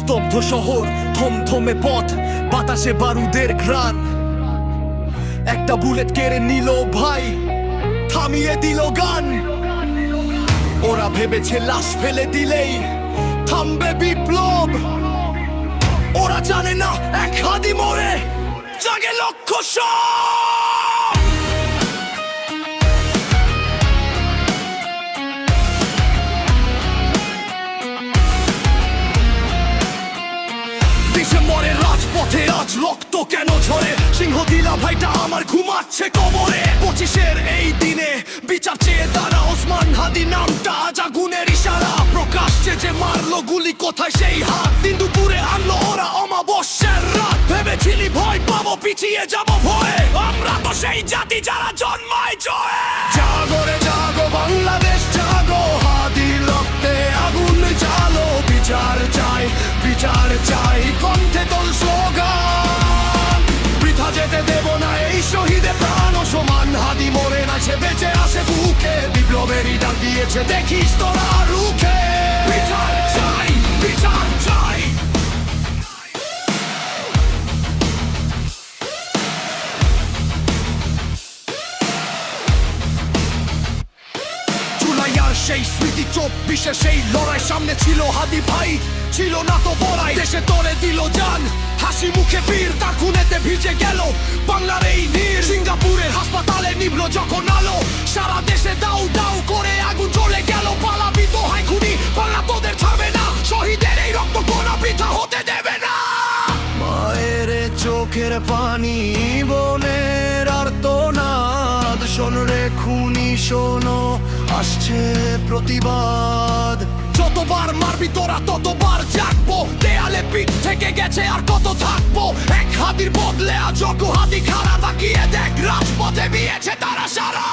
স্তব্ধ শহর, থমথমে পথ, বাতাসে বারুদের ঘ্রাণ। একটা বুলেট কেড়ে নিল ভাই, থামিয়ে দিল গান। ওরা ভেবেছে লাশ ফেলে দিলেই থামবে বিপ্লব। ওরা জানে না এক হাদি মরে জাগে লক্ষ সব। ডিসেম্বরের রাজপথে আজ রক্ত কেন ঝরে? সিংহদিলা ভাইটা আমার ঘুমাচ্ছে কবরে। 25-এর এই দিনে বিচার চেয়ে তারা ওসমান হাদি নামটা আজ আগুনের ইশারা। প্রকাশ্যে যে মারলো গুলি, কোথায় সেই হাত? দিন দুপুরে আনলো ওরা অমাবস্যার রাত। ভেবেছিলি ভয় পাবো, পিছিয়ে যাবো ভয়ে? আমরা তো সেই জাতি যারা জন্মায় জয়ে। জাগো রে জাগো বাংলাদেশ জাগো, হাদি রক্তে আগুন জ্বালো। বিচার চাই, বিচার চাই, কণ্ঠে তোল স্লোগান। বৃথা যেতে দেব না এই শহীদের প্রাণ। ওসমান হাদি মরে না, সে বেঁচে আসে বুকে। বিপ্লবেরই ডাক দিয়েছে, দেখিস তোরা রুখে। বিচার চাই, বিচার চাই। জুলাইয়ার সেই স্মৃতি, 24-এ সেই লড়াই। সামনে ছিল হাদি ভাই, ছিল না তো বড়াই। দেশে তোরে দিল জান, হাসি মুখে বীর। তার খুনেতে ভিজে গেল বাংলার এই নীর। সিঙ্গাপুরের হাসপাতালে নিভলো যখন আলো, সারা দেশে দাউ দাউ করে আগুন জ্বলে গেল। পালাবি তো হাই খুনি, বাংলা তোদের ছাড়বে না। শহীদের এই রক্ত কোনা বৃথা হতে দেবে না। মায়ের চোখের পানি, বোনের আর্তনাদ। শোন রে খুনি শোনো, আসছে প্রতিবাদ। যতবার মারবি তোরা ততবার জাগবো। দেয়ালে পিঠ থেকে গেছে আর কত থাকবো? এক হাদির বদলে আজ হাদি খাড়া। তাকিয়ে দেখ রাজপথে বিয়েছে তারা সারা।